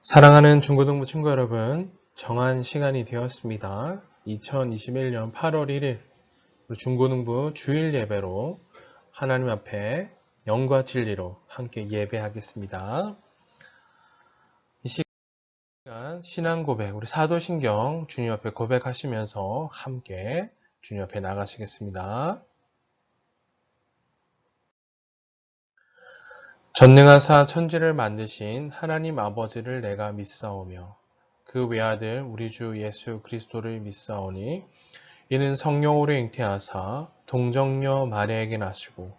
사랑하는 중고등부 친구 여러분, 정한 시간이 되었습니다. 2021년 8월 1일 중고등부 주일 예배로 하나님 앞에 영과 진리로 함께 예배하겠습니다. 이 시간 신앙 고백, 우리 사도신경 주님 앞에 고백하시면서 함께 주님 앞에 나가시겠습니다. 전능하사 천지를 만드신 하나님 아버지를 내가 믿사오며 그 외아들 우리 주 예수 그리스도를 믿사오니 이는 성령으로 잉태하사 동정녀 마리아에게 나시고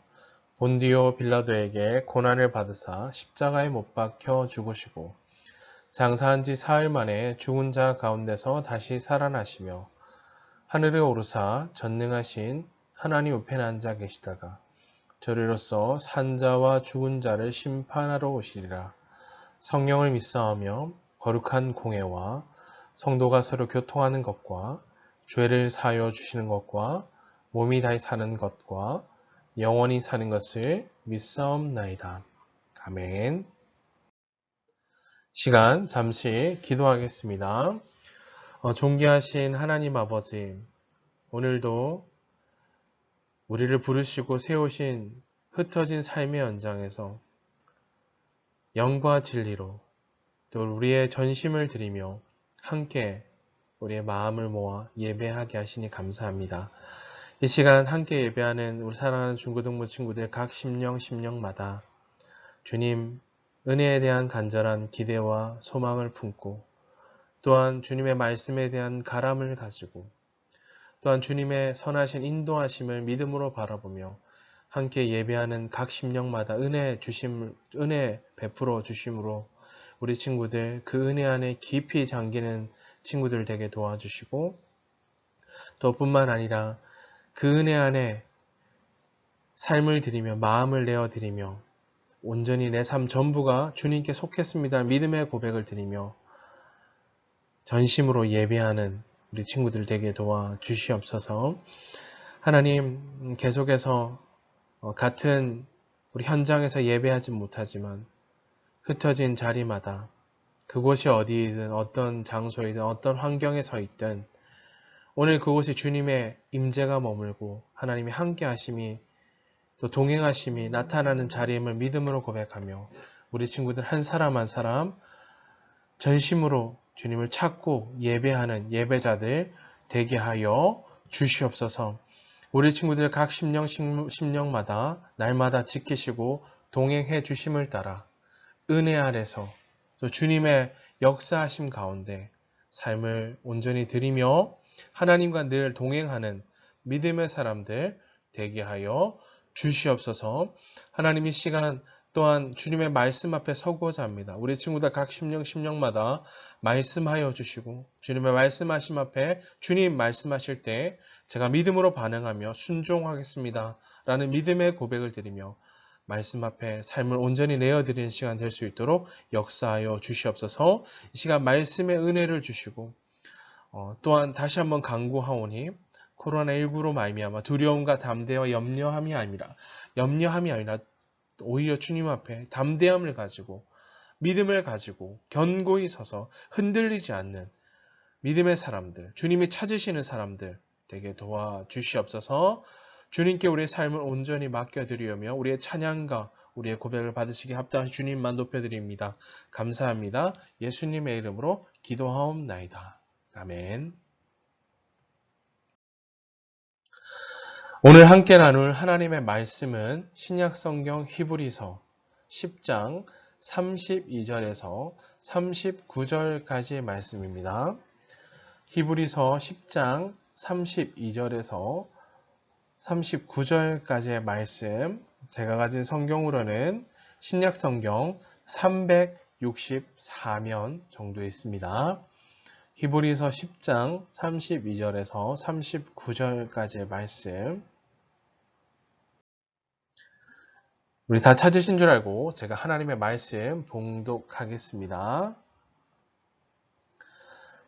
본디오 빌라도에게 고난을 받으사 십자가에 못 박혀 죽으시고 장사한 지 사흘 만에 죽은 자 가운데서 다시 살아나시며 하늘에 오르사 전능하신 하나님 우편에 앉아 계시다가 저리로서 산자와 죽은 자를 심판하러 오시리라. 성령을 믿사오며 거룩한 공회와 성도가 서로 교통하는 것과 죄를 사하여 주시는 것과 몸이 다시 사는 것과 영원히 사는 것을 믿사옵나이다. 아멘. 시간 잠시 기도하겠습니다. 존귀하신 하나님 아버지, 오늘도 우리를 부르시고 세우신 흩어진 삶의 연장에서 영과 진리로 또 우리의 전심을 드리며 함께 우리의 마음을 모아 예배하게 하시니 감사합니다. 이 시간 함께 예배하는 우리 사랑하는 중고등부 친구들 각 심령마다 주님 은혜에 대한 간절한 기대와 소망을 품고 또한 주님의 말씀에 대한 가람을 가지고 또한 주님의 선하신 인도하심을 믿음으로 바라보며 함께 예배하는 각 심령마다 은혜 베풀어 주심으로 우리 친구들 그 은혜 안에 깊이 잠기는 친구들 되게 도와주시고 또 뿐만 아니라 그 은혜 안에 삶을 드리며 마음을 내어 드리며 온전히 내 삶 전부가 주님께 속했습니다. 믿음의 고백을 드리며 전심으로 예배하는 우리 친구들 되게 도와주시옵소서. 하나님 계속해서 같은 우리 현장에서 예배하지 못하지만 흩어진 자리마다 그곳이 어디이든 어떤 장소이든 어떤 환경에 서 있든 오늘 그곳이 주님의 임재가 머물고 하나님의 함께 하심이 또 동행하심이 나타나는 자리임을 믿음으로 고백하며 우리 친구들 한 사람 한 사람 전심으로 주님을 찾고 예배하는 예배자들 되게 하여 주시옵소서. 우리 친구들 각 심령마다 날마다 지키시고 동행해 주심을 따라 은혜 아래서 또 주님의 역사하심 가운데 삶을 온전히 드리며 하나님과 늘 동행하는 믿음의 사람들 되게 하여 주시옵소서. 하나님 이 시간 또한 주님의 말씀 앞에 서고자 합니다. 우리 친구들 각 심령마다 말씀하여 주시고 주님의 말씀하심 앞에 주님 말씀하실 때 제가 믿음으로 반응하며 순종하겠습니다. 라는 믿음의 고백을 드리며 말씀 앞에 삶을 온전히 내어드리는 시간 될 수 있도록 역사하여 주시옵소서. 이 시간 말씀의 은혜를 주시고 또한 다시 한번 강구하오니 코로나19로 말미암아 두려움과 담대와 염려함이 아니라 오히려 주님 앞에 담대함을 가지고 믿음을 가지고 견고히 서서 흔들리지 않는 믿음의 사람들, 주님이 찾으시는 사람들 되게 도와주시옵소서. 주님께 우리의 삶을 온전히 맡겨드리며 우리의 찬양과 우리의 고백을 받으시기 합당한 주님만 높여드립니다. 감사합니다. 예수님의 이름으로 기도하옵나이다. 아멘. 오늘 함께 나눌 하나님의 말씀은 신약성경 히브리서 10장 32절에서 39절까지의 말씀입니다. 히브리서 10장 32절에서 39절까지의 말씀, 제가 가진 성경으로는 신약성경 364면 정도 있습니다. 히브리서 10장 32절에서 39절까지의 말씀, 우리 다 찾으신 줄 알고 제가 하나님의 말씀 봉독하겠습니다.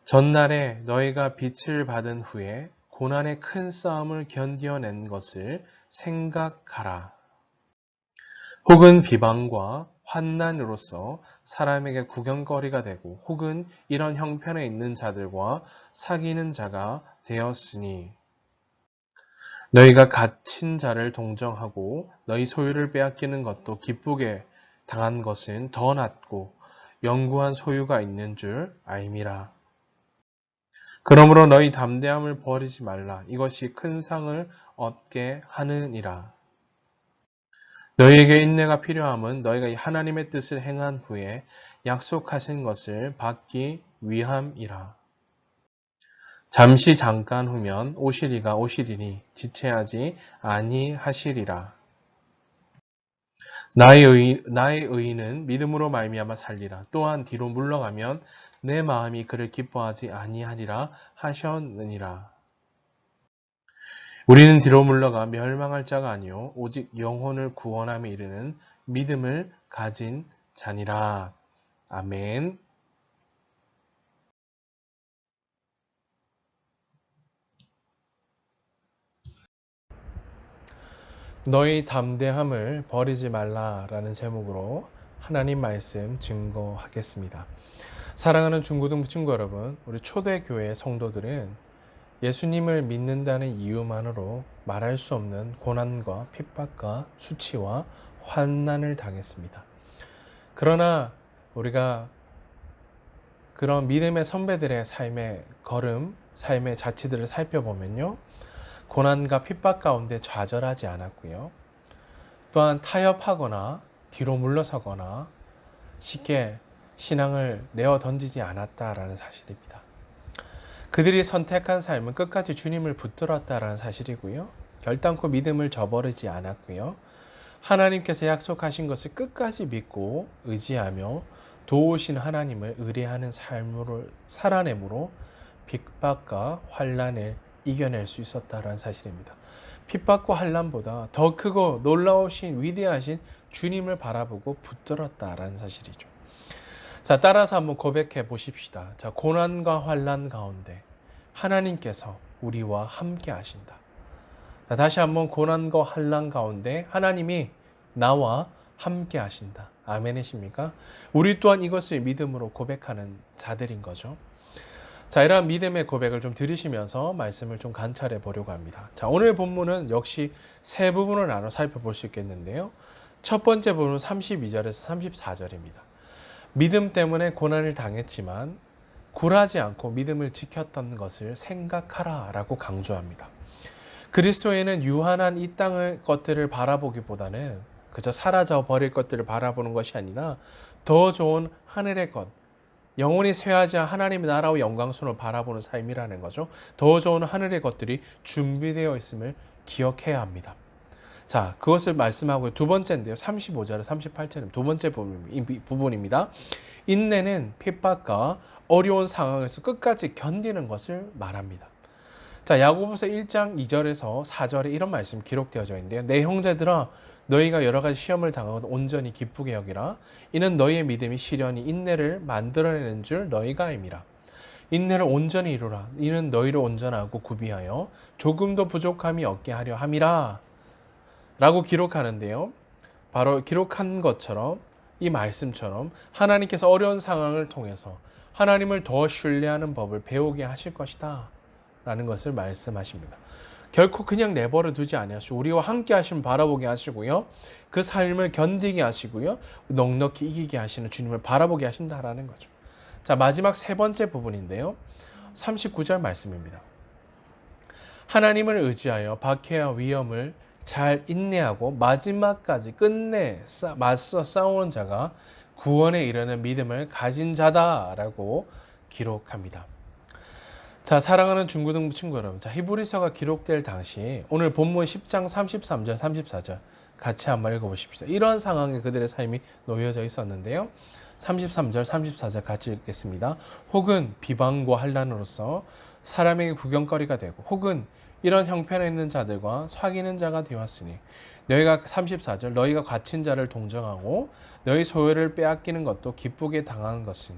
전날에 너희가 빛을 받은 후에 고난의 큰 싸움을 견뎌낸 것을 생각하라. 혹은 비방과 환난으로서 사람에게 구경거리가 되고 혹은 이런 형편에 있는 자들과 사귀는 자가 되었으니 너희가 갇힌 자를 동정하고 너희 소유를 빼앗기는 것도 기쁘게 당한 것은 더 낫고 영구한 소유가 있는 줄 알미라. 그러므로 너희 담대함을 버리지 말라. 이것이 큰 상을 얻게 하느니라. 너희에게 인내가 필요함은 너희가 하나님의 뜻을 행한 후에 약속하신 것을 받기 위함이라. 잠시 잠깐 후면 오시리가 오시리니 지체하지 아니하시리라. 나의 의인은 믿음으로 말미암아 살리라. 또한 뒤로 물러가면 내 마음이 그를 기뻐하지 아니하리라 하셨느니라. 우리는 뒤로 물러가 멸망할 자가 아니요 오직 영혼을 구원함에 이르는 믿음을 가진 자니라. 아멘. 너희 담대함을 버리지 말라라는 제목으로 하나님 말씀 증거하겠습니다. 사랑하는 중고등부 친구 여러분, 우리 초대교회 성도들은 예수님을 믿는다는 이유만으로 말할 수 없는 고난과 핍박과 수치와 환난을 당했습니다. 그러나 우리가 그런 믿음의 선배들의 삶의 걸음, 삶의 자취들을 살펴보면요, 고난과 핍박 가운데 좌절하지 않았고요. 또한 타협하거나 뒤로 물러서거나 쉽게 신앙을 내어 던지지 않았다라는 사실입니다. 그들이 선택한 삶은 끝까지 주님을 붙들었다라는 사실이고요. 결단코 믿음을 저버리지 않았고요. 하나님께서 약속하신 것을 끝까지 믿고 의지하며 도우신 하나님을 의뢰하는 삶을 살아내므로 핍박과 환난을 이겨낼 수 있었다라는 사실입니다. 핍박과 환난보다 더 크고 놀라우신 위대하신 주님을 바라보고 붙들었다라는 사실이죠. 자, 따라서 한번 고백해 보십시다. 자, 고난과 환난 가운데 하나님께서 우리와 함께 하신다. 자, 다시 한번 고난과 환난 가운데 하나님이 나와 함께 하신다. 아멘이십니까? 우리 또한 이것을 믿음으로 고백하는 자들인 거죠. 자, 이러한 믿음의 고백을 좀 들으시면서 말씀을 좀 관찰해 보려고 합니다. 자, 오늘 본문은 역시 세 부분을 나눠 살펴볼 수 있겠는데요. 첫 번째 부분은 32절에서 34절입니다. 믿음 때문에 고난을 당했지만 굴하지 않고 믿음을 지켰던 것을 생각하라 라고 강조합니다. 그리스도인은 유한한 이 땅의 것들을 바라보기보다는 그저 사라져 버릴 것들을 바라보는 것이 아니라 더 좋은 하늘의 것, 영원히 쇠하지 않은 하나님의 나라와 영광선을 바라보는 삶이라는 거죠. 더 좋은 하늘의 것들이 준비되어 있음을 기억해야 합니다. 자, 그것을 말씀하고 두 번째인데요. 35절, 38절은 두 번째 부분입니다. 인내는 핍박과 어려운 상황에서 끝까지 견디는 것을 말합니다. 자, 야고보서 1장 2절에서 4절에 이런 말씀 기록되어져 있는데요. 내 형제들아, 너희가 여러 가지 시험을 당하고 온전히 기쁘게 여기라. 이는 너희의 믿음이 시련이 인내를 만들어내는 줄 너희가 알미라. 인내를 온전히 이루라. 이는 너희를 온전하고 구비하여 조금도 부족함이 없게 하려 함이라. 라고 기록하는데요. 바로 기록한 것처럼 이 말씀처럼 하나님께서 어려운 상황을 통해서 하나님을 더 신뢰하는 법을 배우게 하실 것이다 라는 것을 말씀하십니다. 결코 그냥 내버려 두지 아니하시고 우리와 함께 하시면 바라보게 하시고요. 그 삶을 견디게 하시고요. 넉넉히 이기게 하시는 주님을 바라보게 하신다라는 거죠. 자, 마지막 세 번째 부분인데요. 39절 말씀입니다. 하나님을 의지하여 박해와 위험을 잘 인내하고 마지막까지 끝내 맞서 싸우는 자가 구원에 이르는 믿음을 가진 자다라고 기록합니다. 자, 사랑하는 중고등부 친구 여러분, 자, 히브리서가 기록될 당시 오늘 본문 10장 33절 34절 같이 한번 읽어보십시오. 이런 상황에 그들의 삶이 놓여져 있었는데요. 33절 34절 같이 읽겠습니다. 혹은 비방과 환난으로서 사람에게 구경거리가 되고 혹은 이런 형편에 있는 자들과 사귀는 자가 되었으니 너희가 34절 너희가 갇힌 자를 동정하고 너희 소유를 빼앗기는 것도 기쁘게 당하는 것은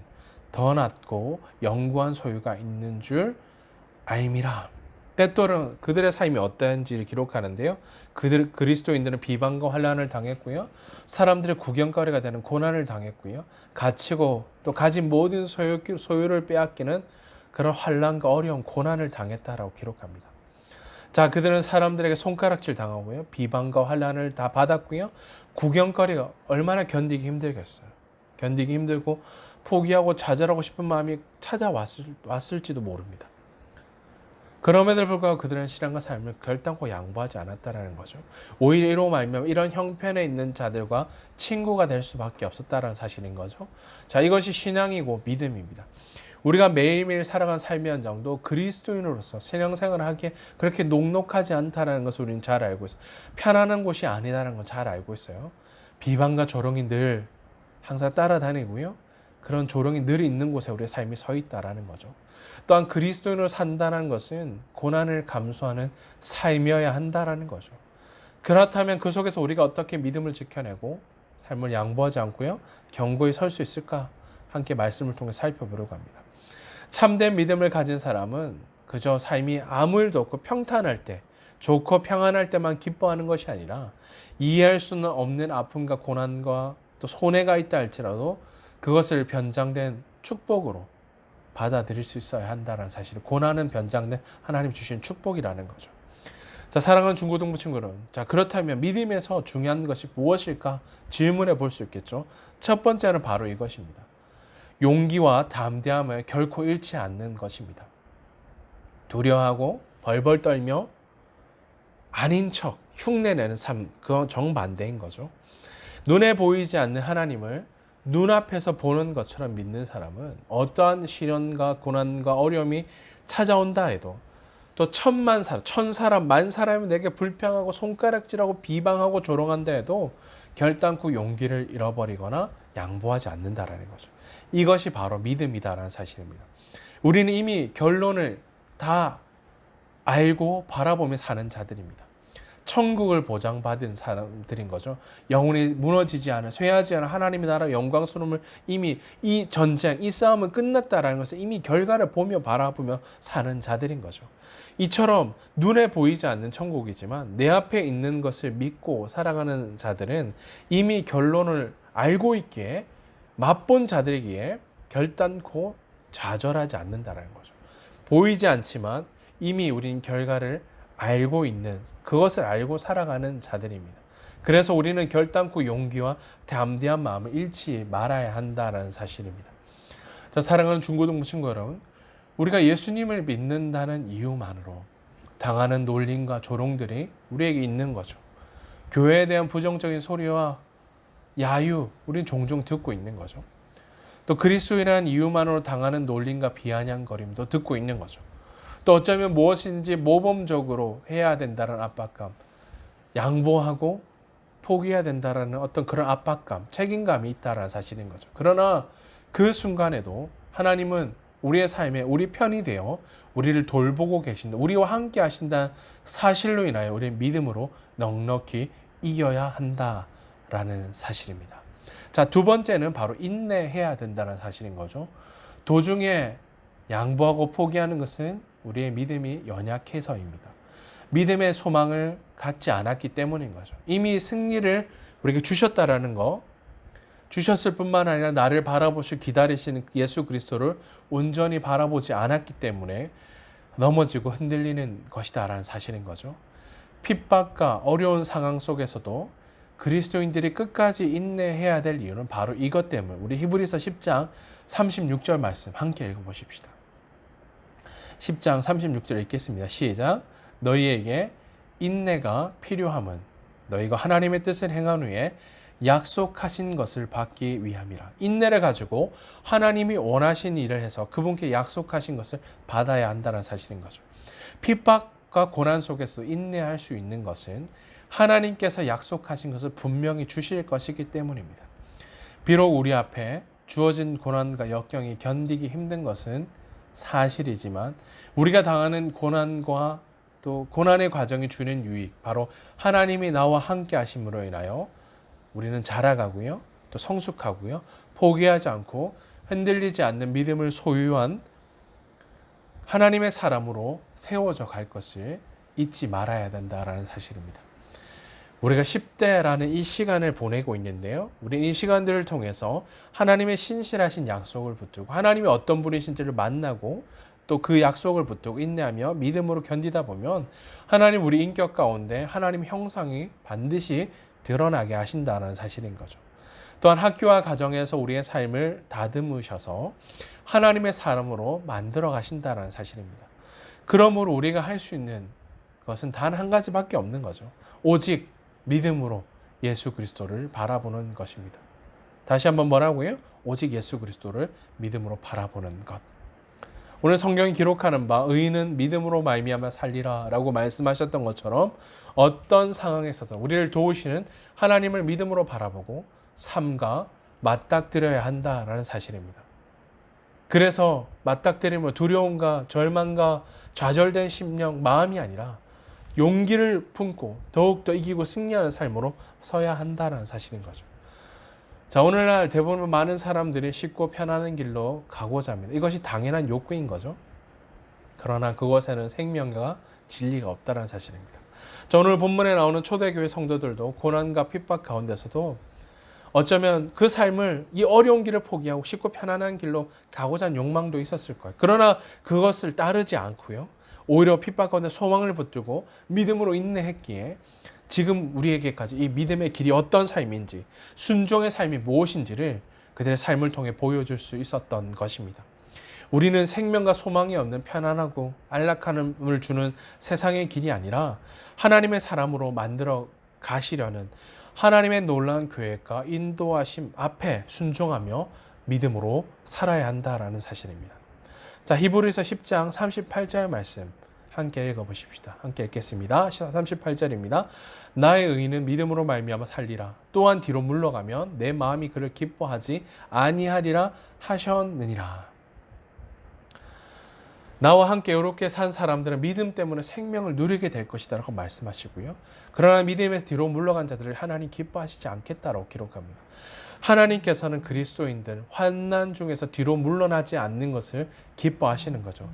더 낫고 영구한 소유가 있는 줄 알미라. 때때로 그들의 삶이 어떠한지를 기록하는데요. 그리스도인들은 비방과 환난을 당했고요. 사람들의 구경거리가 되는 고난을 당했고요. 갇히고 또 가진 모든 소유를 빼앗기는 그런 환난과 어려운 고난을 당했다라고 기록합니다. 자, 그들은 사람들에게 손가락질 당하고요. 비방과 환난을 다 받았고요. 구경거리가 얼마나 견디기 힘들겠어요. 견디기 힘들고 포기하고 좌절하고 싶은 마음이 찾아왔을지도 모릅니다. 그럼에도 불구하고 그들은 신앙과 삶을 결단코 양보하지 않았다라는 거죠. 오히려 이로 말미암아 이런 형편에 있는 자들과 친구가 될 수밖에 없었다라는 사실인 거죠. 자, 이것이 신앙이고 믿음입니다. 우리가 매일매일 살아간 삶의 현장도 그리스도인으로서 신앙생활을 하기에 그렇게 녹록하지 않다는 것을 우리는 잘 알고 있어요. 편안한 곳이 아니다라는 건 잘 알고 있어요. 비방과 조롱이 늘 항상 따라다니고요. 그런 조롱이 늘 있는 곳에 우리의 삶이 서 있다라는 거죠. 또한 그리스도인으로 산다는 것은 고난을 감수하는 삶이어야 한다라는 거죠. 그렇다면 그 속에서 우리가 어떻게 믿음을 지켜내고 삶을 양보하지 않고요. 견고히 설 수 있을까? 함께 말씀을 통해 살펴보려고 합니다. 참된 믿음을 가진 사람은 그저 삶이 아무 일도 없고 평탄할 때, 좋고 평안할 때만 기뻐하는 것이 아니라 이해할 수는 없는 아픔과 고난과 또 손해가 있다 할지라도 그것을 변장된 축복으로 받아들일 수 있어야 한다는 사실. 고난은 변장된 하나님 주신 축복이라는 거죠. 자, 사랑하는 중고등부 친구는 자, 그렇다면 믿음에서 중요한 것이 무엇일까 질문해 볼 수 있겠죠. 첫 번째는 바로 이것입니다. 용기와 담대함을 결코 잃지 않는 것입니다. 두려워하고 벌벌 떨며 아닌 척 흉내내는 삶, 그건 정반대인 거죠. 눈에 보이지 않는 하나님을 눈앞에서 보는 것처럼 믿는 사람은 어떠한 시련과 고난과 어려움이 찾아온다 해도 또 천 사람, 만 사람이 내게 불평하고 손가락질하고 비방하고 조롱한다 해도 결단코 용기를 잃어버리거나 양보하지 않는다라는 거죠. 이것이 바로 믿음이다라는 사실입니다. 우리는 이미 결론을 다 알고 바라보며 사는 자들입니다. 천국을 보장받은 사람들인 거죠. 영혼이 무너지지 않은, 쇠하지 않은 하나님의 나라 영광스러움을 이미 이 전쟁, 이 싸움은 끝났다라는 것을 이미 결과를 보며 바라보며 사는 자들인 거죠. 이처럼 눈에 보이지 않는 천국이지만 내 앞에 있는 것을 믿고 살아가는 자들은 이미 결론을 알고 있기에 맛본 자들이기에 결단코 좌절하지 않는다라는 거죠. 보이지 않지만 이미 우린 결과를 알고 있는, 그것을 알고 살아가는 자들입니다. 그래서 우리는 결단코 용기와 담대한 마음을 잃지 말아야 한다는 사실입니다. 자, 사랑하는 중고등부 친구 여러분, 우리가 예수님을 믿는다는 이유만으로 당하는 놀림과 조롱들이 우리에게 있는 거죠. 교회에 대한 부정적인 소리와 야유, 우리는 종종 듣고 있는 거죠. 또 그리스도인이라는 이유만으로 당하는 놀림과 비아냥거림도 듣고 있는 거죠. 또 어쩌면 무엇인지 모범적으로 해야 된다는 압박감, 양보하고 포기해야 된다는 어떤 그런 압박감, 책임감이 있다는 사실인 거죠. 그러나 그 순간에도 하나님은 우리의 삶에 우리 편이 되어 우리를 돌보고 계신다, 우리와 함께 하신다는 사실로 인하여 우리의 믿음으로 넉넉히 이겨야 한다라는 사실입니다. 자, 두 번째는 바로 인내해야 된다는 사실인 거죠. 도중에 양보하고 포기하는 것은 우리의 믿음이 연약해서입니다. 믿음의 소망을 갖지 않았기 때문인 거죠. 이미 승리를 우리에게 주셨다라는 거, 주셨을 뿐만 아니라 나를 바라보시고 기다리시는 예수 그리스도를 온전히 바라보지 않았기 때문에 넘어지고 흔들리는 것이다라는 사실인 거죠. 핍박과 어려운 상황 속에서도 그리스도인들이 끝까지 인내해야 될 이유는 바로 이것 때문에 우리 히브리서 10장 36절 말씀 함께 읽어보십시다. 10장 36절 읽겠습니다. 시작. 너희에게 인내가 필요함은 너희가 하나님의 뜻을 행한 후에 약속하신 것을 받기 위함이라. 인내를 가지고 하나님이 원하신 일을 해서 그분께 약속하신 것을 받아야 한다는 사실인 거죠. 핍박과 고난 속에서도 인내할 수 있는 것은 하나님께서 약속하신 것을 분명히 주실 것이기 때문입니다. 비록 우리 앞에 주어진 고난과 역경이 견디기 힘든 것은 사실이지만 우리가 당하는 고난과 또 고난의 과정이 주는 유익, 바로 하나님이 나와 함께 하심으로 인하여 우리는 자라가고요, 또 성숙하고요, 포기하지 않고 흔들리지 않는 믿음을 소유한 하나님의 사람으로 세워져 갈 것을 잊지 말아야 된다라는 사실입니다. 우리가 10대라는 이 시간을 보내고 있는데요. 우리 이 시간들을 통해서 하나님의 신실하신 약속을 붙들고 하나님이 어떤 분이신지를 만나고 또 그 약속을 붙들고 인내하며 믿음으로 견디다 보면 하나님 우리 인격 가운데 하나님 형상이 반드시 드러나게 하신다는 사실인 거죠. 또한 학교와 가정에서 우리의 삶을 다듬으셔서 하나님의 사람으로 만들어 가신다는 사실입니다. 그러므로 우리가 할 수 있는 것은 단 한 가지밖에 없는 거죠. 오직 믿음으로 예수 그리스도를 바라보는 것입니다. 다시 한번 뭐라고요? 오직 예수 그리스도를 믿음으로 바라보는 것. 오늘 성경이 기록하는 바 의인은 믿음으로 말미암아 살리라 라고 말씀하셨던 것처럼 어떤 상황에서도 우리를 도우시는 하나님을 믿음으로 바라보고 삶과 맞닥뜨려야 한다라는 사실입니다. 그래서 맞닥뜨리면 두려움과 절망과 좌절된 심령, 마음이 아니라 용기를 품고 더욱더 이기고 승리하는 삶으로 서야 한다는 사실인 거죠. 자, 오늘날 대부분 많은 사람들이 쉽고 편안한 길로 가고자 합니다. 이것이 당연한 욕구인 거죠. 그러나 그것에는 생명과 진리가 없다는 사실입니다. 자, 오늘 본문에 나오는 초대교회 성도들도 고난과 핍박 가운데서도 어쩌면 그 삶을 이 어려운 길을 포기하고 쉽고 편안한 길로 가고자 하는 욕망도 있었을 거예요. 그러나 그것을 따르지 않고요. 오히려 핍박 가운데 소망을 붙들고 믿음으로 인내했기에 지금 우리에게까지 이 믿음의 길이 어떤 삶인지, 순종의 삶이 무엇인지를 그들의 삶을 통해 보여줄 수 있었던 것입니다. 우리는 생명과 소망이 없는 편안하고 안락함을 주는 세상의 길이 아니라 하나님의 사람으로 만들어 가시려는 하나님의 놀라운 계획과 인도하심 앞에 순종하며 믿음으로 살아야 한다라는 사실입니다. 자, 히브리서 10장 38절 말씀 함께 읽어보십시다. 함께 읽겠습니다. 38절입니다. 나의 의인은 믿음으로 말미암아 살리라. 또한 뒤로 물러가면 내 마음이 그를 기뻐하지 아니하리라 하셨느니라. 나와 함께 이렇게 산 사람들은 믿음 때문에 생명을 누리게 될 것이다 라고 말씀하시고요. 그러나 믿음에서 뒤로 물러간 자들을 하나님 기뻐하시지 않겠다라고 기록합니다. 하나님께서는 그리스도인들 환난 중에서 뒤로 물러나지 않는 것을 기뻐하시는 거죠.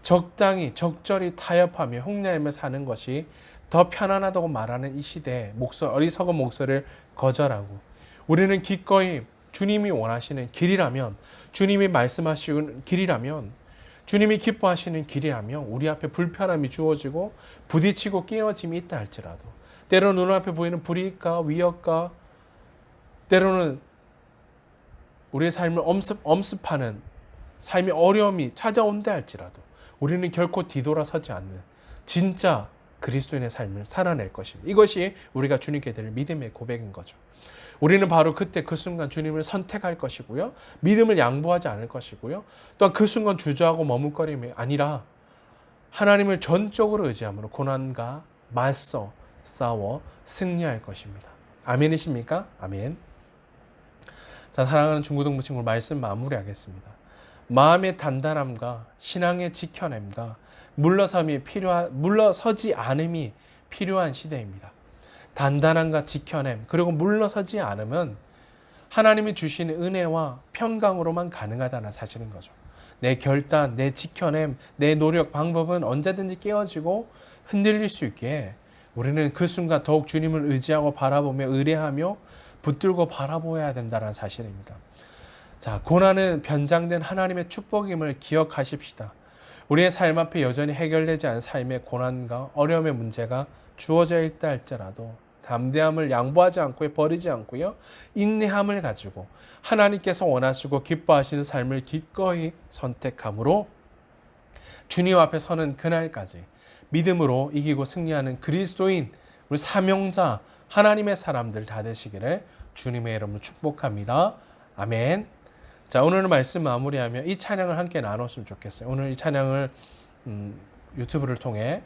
적당히 적절히 타협하며 흉내내며 사는 것이 더 편안하다고 말하는 이 시대에 어리석은 목소리를 거절하고 우리는 기꺼이 주님이 원하시는 길이라면, 주님이 말씀하시는 길이라면, 주님이 기뻐하시는 길이라면 우리 앞에 불편함이 주어지고 부딪히고 끼어짐이 있다 할지라도 때로는 눈앞에 보이는 불이익과 위협과 때로는 우리의 삶을 엄습하는 삶의 어려움이 찾아온다 할지라도 우리는 결코 뒤돌아서지 않는 진짜 그리스도인의 삶을 살아낼 것입니다. 이것이 우리가 주님께 드릴 믿음의 고백인 거죠. 우리는 바로 그때 그 순간 주님을 선택할 것이고요. 믿음을 양보하지 않을 것이고요. 또한 그 순간 주저하고 머뭇거림이 아니라 하나님을 전적으로 의지함으로 고난과 맞서 싸워 승리할 것입니다. 아멘이십니까? 아멘. 자, 사랑하는 중고등부 친구 말씀 마무리하겠습니다. 마음의 단단함과 신앙의 지켜냄과 물러서지 않음이 필요한 시대입니다. 단단함과 지켜냄 그리고 물러서지 않으면 하나님이 주시는 은혜와 평강으로만 가능하다는 사실인 거죠. 내 결단, 내 지켜냄, 내 노력, 방법은 언제든지 깨어지고 흔들릴 수 있기에 우리는 그 순간 더욱 주님을 의지하고 바라보며 의뢰하며 붙들고 바라보아야 된다는 사실입니다. 자, 고난은 변장된 하나님의 축복임을 기억하십시다. 우리의 삶 앞에 여전히 해결되지 않은 삶의 고난과 어려움의 문제가 주어져 있다 할지라도 담대함을 양보하지 않고 버리지 않고요. 인내함을 가지고 하나님께서 원하시고 기뻐하시는 삶을 기꺼이 선택함으로 주님 앞에 서는 그날까지 믿음으로 이기고 승리하는 그리스도인, 우리 사명자, 하나님의 사람들 다 되시기를 주님의 이름으로 축복합니다. 아멘. 자, 오늘 말씀 마무리하며 이 찬양을 함께 나눴으면 좋겠어요. 오늘 이 찬양을 유튜브를 통해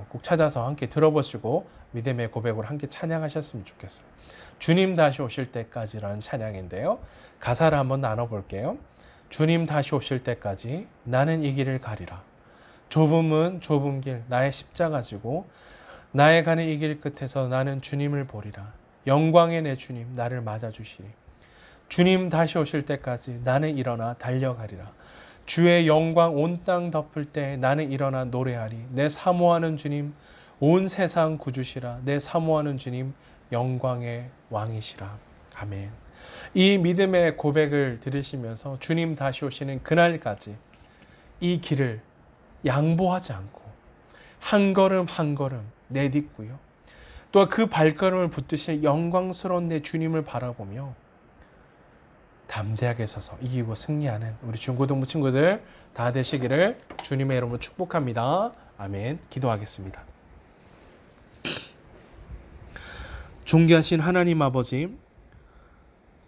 꼭 찾아서 함께 들어보시고 믿음의 고백으로 함께 찬양하셨으면 좋겠어요. 주님 다시 오실 때까지라는 찬양인데요. 가사를 한번 나눠볼게요. 주님 다시 오실 때까지 나는 이 길을 가리라. 좁음은 좁은 길 나의 십자가 지고 나의 가는 이 길 끝에서 나는 주님을 보리라. 영광의 내 주님 나를 맞아주시리. 주님 다시 오실 때까지 나는 일어나 달려가리라. 주의 영광 온 땅 덮을 때 나는 일어나 노래하리. 내 사모하는 주님 온 세상 구주시라. 내 사모하는 주님 영광의 왕이시라. 아멘. 이 믿음의 고백을 들으시면서 주님 다시 오시는 그날까지 이 길을 양보하지 않고 한 걸음 한 걸음 내딛고요. 또 그 발걸음을 붙드실 영광스러운 내 주님을 바라보며 담대하게 서서 이기고 승리하는 우리 중고등부 친구들 다 되시기를 주님의 이름으로 축복합니다. 아멘. 기도하겠습니다. 존귀하신 하나님 아버지,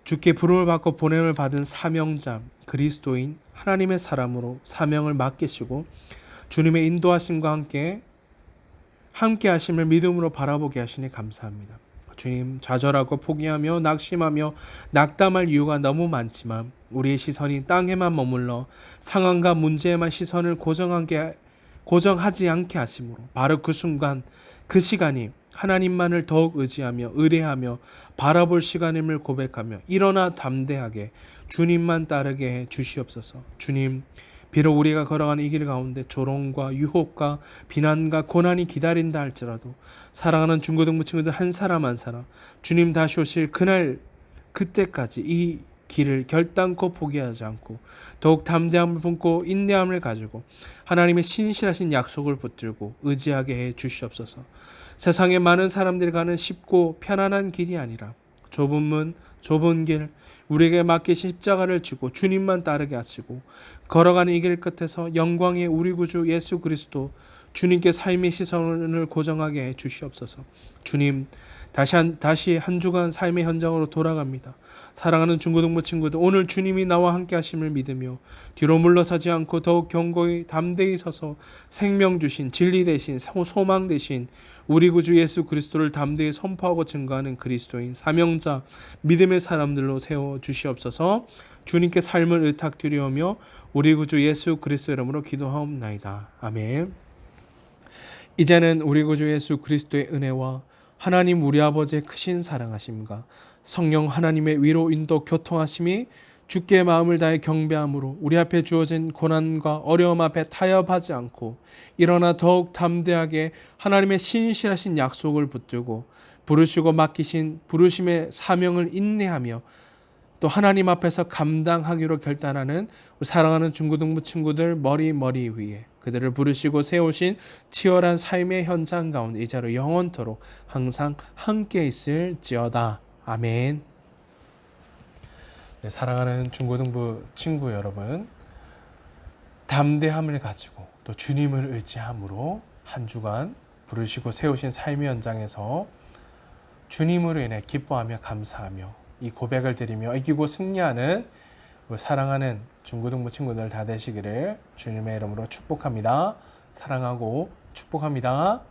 주께 부름을 받고 보냄을 받은 사명자 그리스도인 하나님의 사람으로 사명을 맡기시고 주님의 인도하심과 함께 하심을 믿음으로 바라보게 하시니 감사합니다. 주님, 좌절하고 포기하며 낙심하며 낙담할 이유가 너무 많지만 우리의 시선이 땅에만 머물러 상황과 문제에만 시선을 고정하지 않게 하심으로 바로 그 순간 그 시간이 하나님만을 더욱 의지하며 의뢰하며 바라볼 시간임을 고백하며 일어나 담대하게 주님만 따르게 해 주시옵소서. 주님, 비록 우리가 걸어가는 이 길 가운데 조롱과 유혹과 비난과 고난이 기다린다 할지라도 사랑하는 중고등부 친구들 한 사람 한 사람 주님 다시 오실 그때까지 이 길을 결단코 포기하지 않고 더욱 담대함을 품고 인내함을 가지고 하나님의 신실하신 약속을 붙들고 의지하게 해 주시옵소서. 세상에 많은 사람들이 가는 쉽고 편안한 길이 아니라 좁은 문, 좁은 길, 우리에게 맡기신 십자가를 지고 주님만 따르게 하시고 걸어가는 이 길 끝에서 영광의 우리 구주 예수 그리스도 주님께 삶의 시선을 고정하게 해 주시옵소서. 주님, 다시 한 주간 삶의 현장으로 돌아갑니다. 사랑하는 중고등부 친구들, 오늘 주님이 나와 함께 하심을 믿으며 뒤로 물러서지 않고 더욱 견고히 담대히 서서 생명 주신 진리 대신 소망 대신 우리 구주 예수 그리스도를 담대히 선포하고 증거하는 그리스도인 사명자 믿음의 사람들로 세워 주시옵소서. 주님께 삶을 의탁드리오며 우리 구주 예수 그리스도 이름으로 기도하옵나이다. 아멘. 이제는 우리 구주 예수 그리스도의 은혜와 하나님 우리 아버지의 크신 사랑하심과 성령 하나님의 위로 인도 교통하심이 주께 마음을 다해 경배함으로 우리 앞에 주어진 고난과 어려움 앞에 타협하지 않고 일어나 더욱 담대하게 하나님의 신실하신 약속을 붙들고 부르시고 맡기신 부르심의 사명을 인내하며 또 하나님 앞에서 감당하기로 결단하는 사랑하는 중고등부 친구들 머리 위에 그들을 부르시고 세우신 치열한 삶의 현장 가운데 이 자로 영원토록 항상 함께 있을지어다. 아멘. 네, 사랑하는 중고등부 친구 여러분, 담대함을 가지고 또 주님을 의지함으로 한 주간 부르시고 세우신 삶의 현장에서 주님으로 인해 기뻐하며 감사하며 이 고백을 드리며 이기고 승리하는 사랑하는 중고등부 친구들 다 되시기를 주님의 이름으로 축복합니다. 사랑하고 축복합니다.